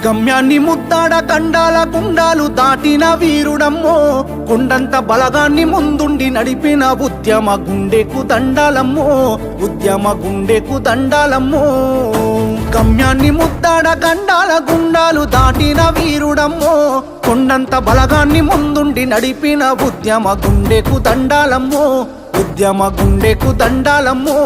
గమ్యాన్ని ముద్దాడ కండాల కుండాలు దాటిన వీరుడమ్మో, కొండంత బలగాన్ని ముందుండి నడిపిన ఉద్యమ గుండెకు దండాలమ్మో, ఉద్యమ గుండెకు దండాలమ్మో. గమ్యాన్ని ముద్దాడ కండాల గుండాలు దాటిన వీరుడమ్మో, కొండంత బలగాన్ని ముందుండి నడిపిన ఉద్యమ గుండెకు దండాలమ్మో, ఉద్యమ గుండెకు దండాలమ్మో.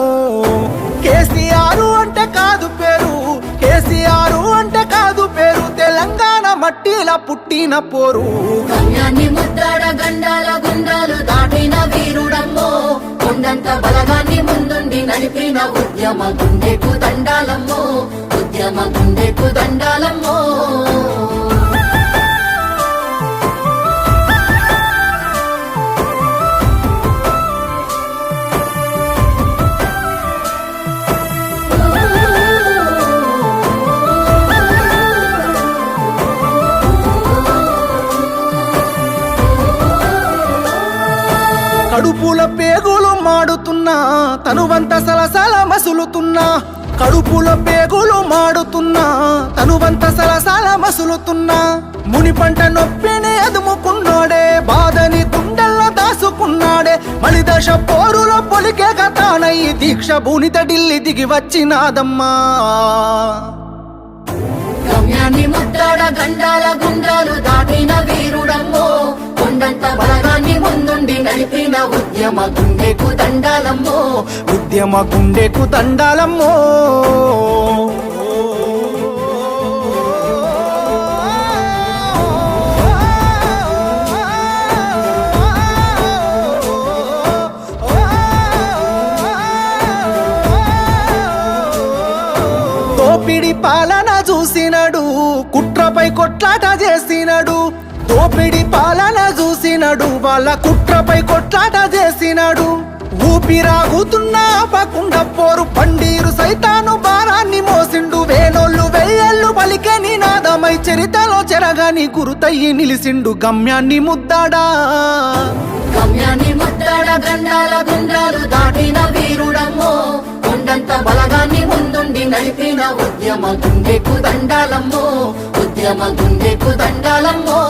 కేసీఆర్ అంటే కాదు పేరు, కేసీఆర్ అంటే కాదు పేరు, తెలంగాణ మట్టిల పుట్టిన పోరు. గమ్యాన్ని ముద్దాడ గండాల గుండాలు దాటిన వీరుడమ్మో, కొండంత బలగాన్ని ముందుండి నడిపిన ఉద్యమ గుండెకు దండాలమ్మో, ఉద్యమ గుండెకు దండాలమ్మో. కడుపుల పేగులు మాడుతున్నా, తనువంత సలసల మసులుతున్నా, కడుపుల పేగులు మాడుతున్నా, తనువంత సలసల మసులుతున్నా. ముని పంట నొప్పిని అదుముకున్నాడే, బాధని గుండెల్లో దాసుకున్నాడే, మలిదశ పోరులో పొలికే గతానై దీక్ష భూనిత ఢిల్లీ దిగి వచ్చినాదమ్మా. గమ్యాన్ని ముద్దాడ గండాల గుండాలు దాటిన వీరుడమ్మో, కొండంత బలగాన్ని ముందుండి నడిపిన ఉద్యమ గుండెకు దండాలమ్మో, ఉద్యమ గుండెకు దండాలమ్మో. దోపిడి పాలన చూసినడు, కుట్రపై కొట్లాట చేసినడు, దోపిడి పాలన చూసినడు, వాళ్ళ కుట్రపై కొట్లాట చేసినాడు. ఊపిరాగుతున్నా ఆపకుండా పోరు పండీరు సైతాను భారాన్ని మోసిండు, వేనోళ్ళు వెయ్యేళ్ళు పలికే నినాదమై చరితలో చెరగాని గురుతయ్యి నిలిసిండు. గమ్యాన్ని ముద్దాడా, గమ్యాన్ని ముద్దాడ గండాల గుండాలు దాటిన వీరుడమ్మో, కొండంత బలగాన్ని ముందుండి నడిపిన ఉద్యమ గుండెకు దండాలమ్మో, ఉద్యమ గుండెకు దండాలమ్మో.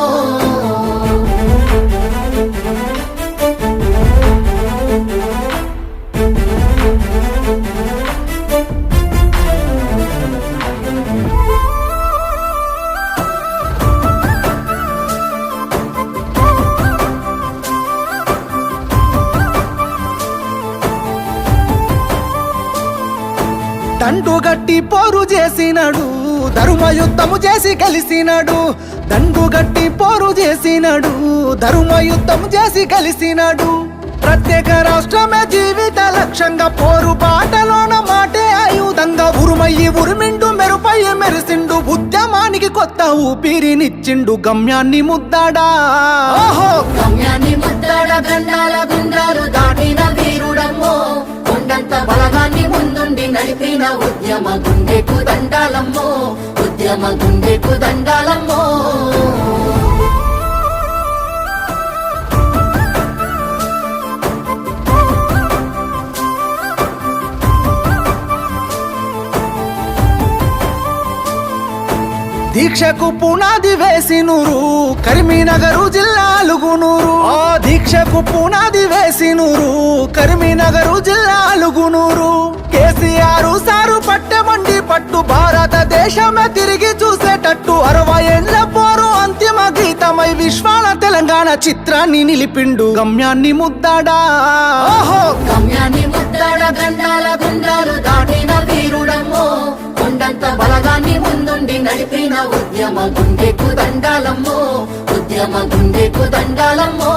దండుగట్టి పోరు చేసినాడు, ధర్మయుద్ధము చేసి కలిసినాడు, దండుగట్టి పోరు చేసినాడు, ధర్మయుద్ధము చేసి కలిసినాడు. ప్రత్యేక రాష్ట్రమే జీవిత లక్ష్యంగా పోరు బాటలోన మాటే ఆయుధంగా ఉరుమయ్యి ఉరిమిండు, మెరుపై మెరిసిండు, ఉద్యమానికి కొత్త ఊపిరినిచ్చిండు. గమ్యాన్ని ముద్దాడా, ఓహో గమ్యాన్ని ముద్దాడ గండాల గుండాలు దాటిన వీరుడమ్మో, కొండంత బలగాన్ని ముందుండి నడిపిన ఉద్యమ గుండెకు దండాలమ్మో, ఉద్యమ గుండెకు దండాలమ్మో. దీక్షకు పునాది వేసినూరు, కరీంనగర్ జిల్లా అలుగునూరు. ఆ దీక్షకు పునాది వేసినూరు, కరీంనగర్ జిల్లా అలుగునూరు. కేసీఆర్ సారు పట్టెమండి పట్టు, భారతదేశమే తిరిగి చూసేటట్టు 60 ఏళ్ల పోరు అంతిమ గీతమై విశ్వాల తెలంగాణ చిత్రాన్ని నిలిపిండు. గమ్యాన్ని ముద్దాడా, ఓహో గమ్యాన్ని ముద్దాడ గండాల గుండాలు దాటిన వీరుడమ్మో, కొండంత బలగాన్ని ముందుండి నడిపిన ఉద్యమ గుండెకు దండాలమ్మో, ఉద్యమ గుండెకు దండాలమ్మో.